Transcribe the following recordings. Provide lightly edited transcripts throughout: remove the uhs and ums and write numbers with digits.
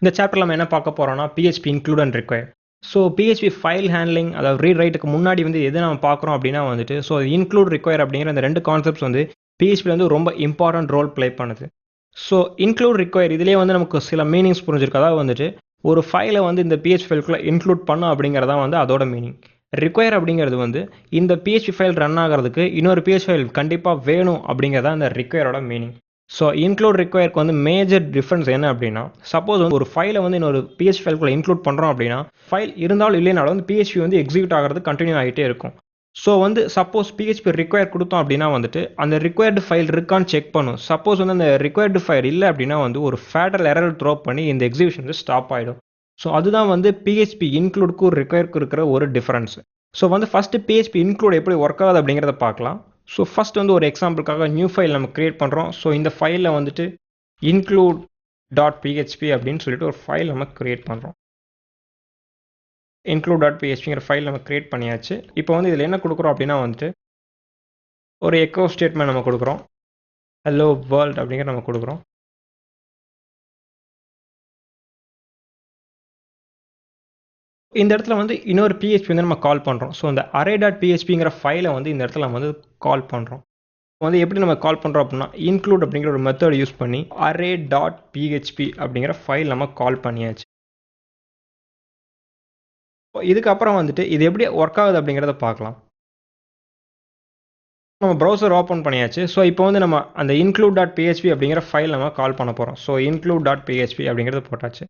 இந்த சாப்டர்ல நம்ம என்ன பார்க்க போறோம்னா PHP include and require. So PHP file handling அதாவது ரீட் ரைட்டுக்கு முன்னாடி வந்து எது நம்ம பார்க்குறோம் அப்படின்னா வந்துட்டு ஸோ இன்க்ளூட் ரிக்வயர் அப்படிங்கிற அந்த ரெண்டு கான்செப்ட்ஸ் வந்து PHP வந்து ரொம்ப இம்பார்ட்டன்ட் ரோல் ப்ளே பண்ணுது. ஸோ இன்க்ளூட் ரிக்வயர் இதிலே வந்து நமக்கு சில மீனிங்ஸ் புரிஞ்சிருக்கு. அதாவது வந்துட்டு ஒரு ஃபைலை வந்து இந்த PHP ஃபைலுக்குள்ளே இன்க்ளூட் பண்ணும் அப்படிங்கிறதா வந்து அதோட மீனிங். ரிக்வயர் அப்படிங்கிறது வந்து இந்த PHP ஃபைல் ரன் ஆகிறதுக்கு இன்னொரு PHP ஃபைல் கண்டிப்பாக வேணும் அப்படிங்கிறதா இந்த ரிக்வயரோட மீனிங். ஸோ இன்க்ளூட் ரிக்வயருக்கு வந்து மேஜர் டிஃப்ரென்ஸ் என்ன அப்படின்னா, சப்போஸ் வந்து ஒரு ஃபைலை வந்து இன்னொரு PHP ஃபைலுக்குள்ள இன்க்ளூட் பண்ணுறோம் அப்படின்னா, ஃபைல் இருந்தாலும் இல்லைனாலும் வந்து PHP வந்து எக்ஸிக்யூட் ஆகிறது கண்டினியூ ஆகிட்டே இருக்கும். ஸோ வந்து சப்போஸ் PHP ரிக்வயர் கொடுத்தோம் அப்படின்னா வந்துட்டு அந்த ரிக்வயர்டு ஃபைல் இருக்கான்னு செக் பண்ணும். சப்போஸ் வந்து அந்த ரிக்வயர்டு ஃபைல் இல்லை அப்படின்னா வந்து ஒரு ஃபேட்டல் எரர் த்ரோ பண்ணி இந்த எக்ஸிக்யூஷன் வந்து ஸ்டாப் ஆகிடும். ஸோ அதுதான் வந்து PHP இன்க்ளூடுக்கும் ரிக்வயருக்கு இருக்கிற ஒரு டிஃபரன்ஸ். ஸோ வந்து ஃபஸ்ட்டு PHP இன்க்ளூட் எப்படி ஒர்க் ஆகுது அப்படிங்கிறத பார்க்கலாம். ஸோ ஃபஸ்ட் வந்து ஒரு எக்ஸாம்பிளுக்காக நியூ ஃபைல் நம்ம கிரியேட் பண்ணுறோம். ஸோ இந்த ஃபைலில் வந்துட்டு include.php அப்படின்னு சொல்லிட்டு ஒரு ஃபைல் நம்ம கிரியேட் பண்ணுறோம். include.phpங்கிற ஃபைல் நம்ம கிரியேட் பண்ணியாச்சு. இப்போ வந்து இதில் என்ன கொடுக்குறோம் அப்படின்னா வந்துட்டு ஒரு எக்கோ ஸ்டேட்மெண்ட் நம்ம கொடுக்குறோம். ஹலோ வேர்ல்ட் அப்படிங்கிற நம்ம கொடுக்குறோம். இந்த இடத்துல வந்து இன்னொரு PHP வந்து நம்ம கால் பண்ணுறோம். ஸோ இந்த array.phpங்கிற ஃபைலை வந்து இந்த இடத்துல நம்ம வந்து கால் பண்ணுறோம். வந்து எப்படி நம்ம கால் பண்ணுறோம் அப்படின்னா இன்க்ளூட் அப்படிங்கிற ஒரு மெத்தட் யூஸ் பண்ணி array.php அப்படிங்கிற ஃபைல் நம்ம கால் பண்ணியாச்சு. இதுக்கப்புறம் வந்துட்டு இது எப்படி ஒர்க் ஆகுது அப்படிங்கிறத பார்க்கலாம். நம்ம ப்ரௌசர் ஓப்பன் பண்ணியாச்சு. ஸோ இப்போ வந்து நம்ம அந்த include.php அப்படிங்கிற ஃபைல் நம்ம கால் பண்ண போகிறோம். ஸோ include.php அப்படிங்கிறது போட்டாச்சு.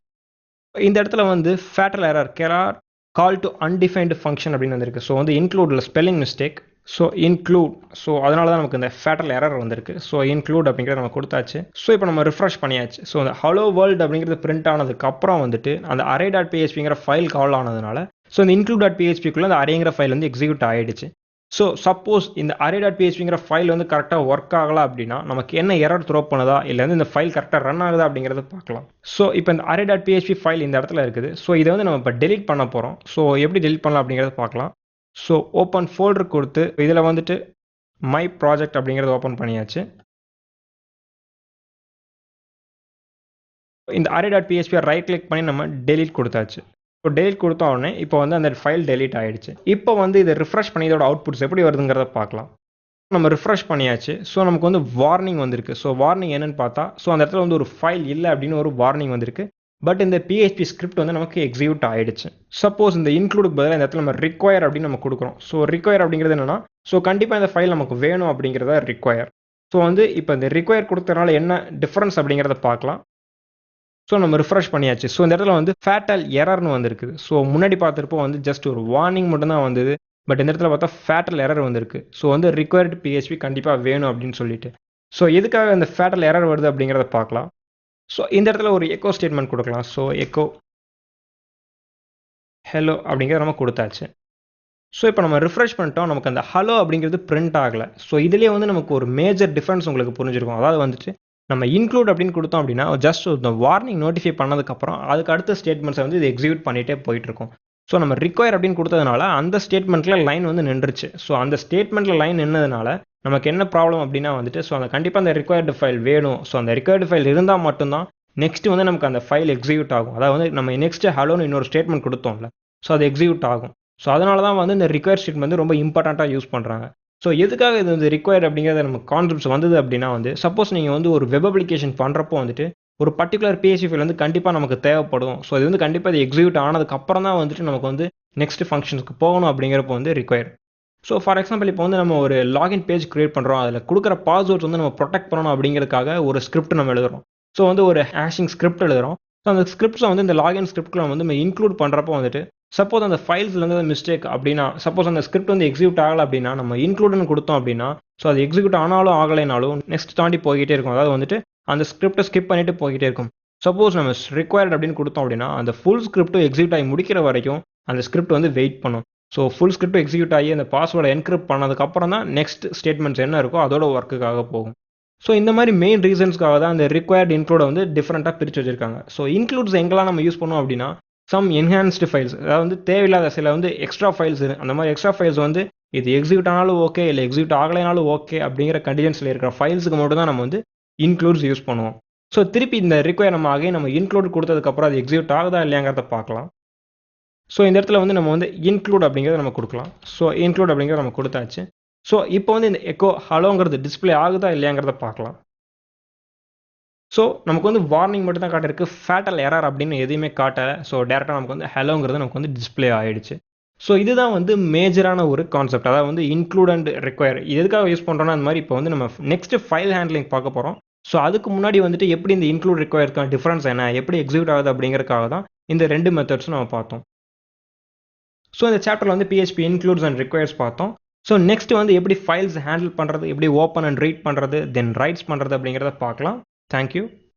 இந்த இடத்துல வந்து fatal error cannot call to undefined function அப்படின்னு வந்திருக்கு. ஸோ வந்து இன்க்ளூடில் spelling mistake. So include so அதனால தான் நமக்கு இந்த ஃபேட்டல் எரர் வந்திருக்கு. ஸோ இன்க்ளூட் அப்படிங்கிறத நம்ம கொடுத்தாச்சு. ஸோ இப்போ நம்ம ரிஃப்ரெஷ் பண்ணியாச்சு. ஸோ அந்த ஹலோ வேர்ல்டு அப்படிங்கிறது பிரிண்ட் ஆனதுக்கப்புறம் வந்துட்டு அந்த array.phpங்கிற ஃபைல் கால் ஆனதுனால ஸோ இந்த include.phpக்குள்ளே அந்த அரேங்கிற ஃபைல் வந்து எக்ஸிக்யூட் ஆகிடுச்சு. ஸோ சப்போஸ் இந்த array.phpங்கிற ஃபைல் வந்து கரெக்டாக ஒர்க் ஆகலாம் அப்படின்னா நமக்கு என்ன எரர் த்ரோ பண்ணுதா இல்லை வந்து இந்த ஃபைல் கரெக்டாக ரன் ஆகுதா அப்படிங்கிறத பார்க்கலாம். ஸோ இப்போ இந்த array.php ஃபைல் இந்த இடத்துல இருக்குது. ஸோ இதை வந்து நம்ம இப்போ டெலிட் பண்ண போகிறோம். ஸோ எப்படி டெலிட் பண்ணலாம் அப்படிங்கிறத பார்க்கலாம். ஸோ ஓப்பன் ஃபோல்டர் கொடுத்து இதில் வந்துட்டு மை ப்ராஜெக்ட் அப்படிங்கிறத ஓப்பன் பண்ணியாச்சு. இந்த array.php ரைட் கிளிக் பண்ணி நம்ம டெலிட் கொடுத்தாச்சு. இப்போ டெலிட் கொடுத்த உடனே இப்போ வந்து அந்த ஃபைல் டெலிட் ஆகிடுச்சு. இப்போ வந்து இதை ரிஃப்ரெஷ் பண்ணி இதோட அவுட்புட்ஸ் எப்படி வருதுங்கிறத பார்க்கலாம். நம்ம ரிஃப்ரெஷ் பண்ணியாச்சு. ஸோ நமக்கு வந்து வார்னிங் வந்திருக்கு. ஸோ வார்னிங் என்னன்னு பார்த்தா ஸோ அந்த இடத்துல வந்து ஒரு ஃபைல் இல்லை அப்படின்னு ஒரு வார்னிங் வந்திருக்கு. பட் இந்த PHP ஸ்கிரிப்ட் வந்து நமக்கு எக்ஸிக்யூட் ஆகிடுச்சு. சப்போஸ் இந்த இன்க்ளூடுக்கு பதிலாக இந்த இடத்துல நம்ம ரிக்வயர் அப்படின்னு நம்ம கொடுக்குறோம். ஸோ ரிக்வயர் அப்படிங்கிறது என்னன்னா ஸோ கண்டிப்பாக இந்த ஃபைல் நமக்கு வேணும் அப்படிங்கிறத ரிக்வயர். ஸோ வந்து இப்போ இந்த ரிக்வயர் கொடுத்தனால என்ன டிஃப்ரென்ஸ் அப்படிங்கிறத பார்க்கலாம். ஸோ நம்ம ரிஃப்ரெஷ் பண்ணியாச்சு. ஸோ இந்த இடத்துல வந்து ஃபேட்டல் எரர்னு வந்திருக்கு. ஸோ முன்னாடி பார்த்துருப்போ வந்து ஜஸ்ட் ஒரு வார்னிங் மட்டும்தான் வந்தது. பட் இந்த இடத்துல பார்த்தா ஃபேட்டல் எரர் வந்திருக்கு. ஸோ வந்து ரிக்வயர்டு PHP கண்டிப்பாக வேணும் அப்படின்னு சொல்லிட்டு. ஸோ எதுக்காக இந்த ஃபேட்டல் எரர் வருது அப்படிங்கிறத பார்க்கலாம். ஸோ இந்த இடத்துல ஒரு எக்கோ ஸ்டேட்மெண்ட் கொடுக்கலாம். ஸோ எக்கோ ஹலோ அப்படிங்கிறத நம்ம கொடுத்தாச்சு. ஸோ இப்போ நம்ம ரிஃப்ரெஷ் பண்ணிட்டோம். நமக்கு அந்த ஹலோ அப்படிங்கிறது பிரிண்ட் ஆகலை. ஸோ இதுலேயே வந்து நமக்கு ஒரு மேஜர் டிஃப்ரென்ஸ் உங்களுக்கு புரிஞ்சிருக்கும். அதாவது வந்துட்டு நம்ம இன்க்ளூட் அப்படின்னு கொடுத்தோம் அப்படின்னா ஜஸ்ட் இந்த வார்னிங் நோட்டிஃபை பண்ணதுக்கப்புறம் அதுக்கு அடுத்த ஸ்டேட்மெண்ட்ஸை வந்து இது எக்ஸிக்யூட் பண்ணிகிட்டே போயிட்டுருக்கும். ஸோ நம்ம ரிக்வயர் அப்படின்னு கொடுத்ததுனால அந்த ஸ்டேட்மெண்ட்டில் லைன் வந்து நின்றுச்சு. ஸோ அந்த ஸ்டேட்மெண்ட்டில் லைன் நின்னதுனால நமக்கு என்ன ப்ராப்ளம் அப்படின்னா வந்துட்டு ஸோ அந்த கண்டிப்பாக அந்த ரிக்வயர்டு ஃபைல் வேணும். ஸோ அந்த ரிக்வயர்டு ஃபைல் இருந்தால் மட்டும்தான் நெக்ஸ்ட் வந்து நமக்கு அந்த ஃபைல் எக்ஸிக்யூட் ஆகும். அதாவது வந்து நம்ம நெக்ஸ்ட் ஹலோன்னு இன்னொரு ஸ்டேட்மெண்ட் கொடுத்தோம்ல ஸோ அது எக்ஸிக்யூட் ஆகும். ஸோ அதனால தான் வந்து இந்த ரிக்வயர் ஸ்டேட்மெண்ட் வந்து ரொம்ப இம்பார்ட்டண்ட்டாக யூஸ் பண்ணுறாங்க. ஸோ எதுக்காக இது வந்து ரிக்வயர் அப்படிங்கிறத நம்ம கான்செப்ட்ஸ் வந்தது அப்படின்னா வந்து சப்போஸ் நீங்கள் வந்து ஒரு வெப் அப்ளிகேஷன் பண்ணுறப்போ வந்துட்டு ஒரு பர்டிகுலர் PHP ஃபைல் வந்து கண்டிப்பாக நமக்கு தேவைப்படும். ஸோ இது வந்து கண்டிப்பாக இது எக்ஸிக்யூட் ஆனதுக்கப்புறம் தான் வந்துட்டு நமக்கு வந்து நெக்ஸ்ட் ஃபங்க்ஷன்ஸ்க்கு போகணும் அப்படிங்கிறப்போ வந்து ரிக்வயர். ஸோ ஃபார் எக்ஸாம்பிள் இப்போ வந்து நம்ம ஒரு லாகின் பேஜ் கிரியேட் பண்ணுறோம். அதில் கொடுக்குற பாஸ்வேர்ட்ஸ் வந்து நம்ம ப்ரொடெக்ட் பண்ணணும் அப்படிங்கிறதுக்காக ஒரு ஸ்கிரிப்ட் நம்ம எழுதுறோம். ஸோ வந்து ஒரு ஹேஷிங் ஸ்கிரிப்ட் எழுதுறோம். ஸோ அந்த ஸ்கிரிப்ட்ஸை வந்து இந்த லாகின் ஸ்கிரிப்ட்ல வந்து நம்ம இன்க்ளூட் பண்ணுறப்போ வந்துட்டு சப்போஸ் அந்த ஃபைல்ஸ்லேருந்து மிஸ்டேக் அப்படின்னா சப்போஸ் அந்த ஸ்கிரிப்ட் வந்து எக்ஸிக்யூட் ஆகலை அப்படின்னா நம்ம இன்க்ளூடுன்னு கொடுத்தோம் அப்படின்னா ஸோ அது எக்ஸிக்யூட் ஆனாலும் ஆகலைனாலும் நெக்ஸ்ட் தாண்டி போய்கிட்டே இருக்கும். அதாவது வந்துட்டு அந்த ஸ்கிரிப்டை ஸ்கிப் பண்ணிட்டு போய்கிட்டே இருக்கும். சப்போஸ் நம்ம ரிக்வயர்ட் அப்படின்னு கொடுத்தோம் அப்படின்னா அந்த ஃபுல் ஸ்கிரிப்டும் எக்ஸிக்யூட் ஆகி முடிக்கிற வரைக்கும் அந்த ஸ்கிரிப்ட் வந்து வெயிட் பண்ணும். ஸோ ஃபுல் ஸ்கிரிப்ட் எக்ஸிக்யூட் ஆகி அந்த பாஸ்வேர்டை என்கிரிப்ட் பண்ணதுக்கப்புறம் தான் நெக்ஸ்ட் ஸ்டேட்மெண்ட்ஸ் என்ன இருக்கோ அதோட ஒர்க்குக்காக போகும். ஸோ இந்த மாதிரி மெயின் ரீசன்ஸ்க்காக தான் இந்த ரிக்வயர்ட் இன்க்ளூடை வந்து டிஃப்ரெண்ட்டாக பிரித்து வச்சிருக்காங்க. ஸோ இன்க்ளூட்ஸ் எங்கெல்லாம் நம்ம யூஸ் பண்ணோம் அப்படின்னா சம் என்ஹான்ஸ்டு ஃபைல்ஸ் அதாவது வந்து தேவையில்லாத சில வந்து எக்ஸ்ட்ரா ஃபைல்ஸ் அந்த மாதிரி எக்ஸ்ட்ரா ஃபைல்ஸ் வந்து இது எக்ஸிக்யூட் ஆனாலும் ஓகே இல்லை எக்ஸிக்யூட் ஆகலைனாலும் ஓகே அப்படிங்கிற கண்டிஷன்ஸில் இருக்கிற ஃபைல்ஸுக்கு மட்டும் தான் நம்ம வந்து இன்க்ளூட்ஸ் யூஸ் பண்ணுவோம். ஸோ திருப்பி இந்த ரிக்வயர் நம்ம அகைன் நம்ம இன்க்ளூட் கொடுத்ததுக்கப்புறம் அது எக்ஸிக்யூட் ஆகுதா இல்லையாங்கிறத பார்க்கலாம். ஸோ இந்த இடத்துல வந்து நம்ம வந்து இன்க்ளூட் அப்படிங்கிறத நம்ம கொடுக்கலாம். ஸோ இன்க்ளூட் அப்படிங்கிறத நம்ம கொடுத்தாச்சு. ஸோ இப்போ வந்து இந்த எக்கோ ஹலோங்கிறது டிஸ்பிளே ஆகுதா இல்லையாங்கிறத பார்க்கலாம். ஸோ நமக்கு வந்து வார்னிங் மட்டும் தான் காட்டிருக்கு, ஃபேட்டல் எரர் அப்படின்னு எதையுமே காட்டலை. ஸோ டேரெக்டாக நமக்கு வந்து ஹலோங்கிறது நமக்கு வந்து டிஸ்பிளே ஆகிடுச்சு. ஸோ இதுதான் வந்து மேஜரான ஒரு கான்செப்ட், அதாவது வந்து இன்க்ளூட் அண்ட் ரிக்வயர். இது எதுக்காக யூஸ் பண்ணுறோன்னா அந்த மாதிரி இப்போ வந்து நம்ம நெக்ஸ்ட் ஃபைல் ஹேண்ட்லிங் பார்க்க போகிறோம். ஸோ அதுக்கு முன்னாடி வந்துட்டு எப்படி இந்த இன்க்ளூட் ரிக்வயருக்கான டிஃப்ரென்ஸ் என்ன, எப்படி எக்ஸிக்யூட் ஆகுது அப்படிங்கிறதுக்காக தான் இந்த 2 மெத்தட்ஸும் நம்ம பார்த்தோம். ஸோ இந்த சாப்டரில் வந்து PHP இன்க்ளூட்ஸ் அண்ட் ரிக்வயர்ஸ் பார்த்தோம். ஸோ நெக்ஸ்ட் வந்து எப்படி ஃபைல்ஸ் ஹேண்டில் பண்ணுறது, எப்படி ஓப்பன் அண்ட் ரீட் பண்ணுறது, தென் ரைட்ஸ் பண்ணுறது அப்படிங்கிறத பார்க்கலாம். தேங்க்யூ.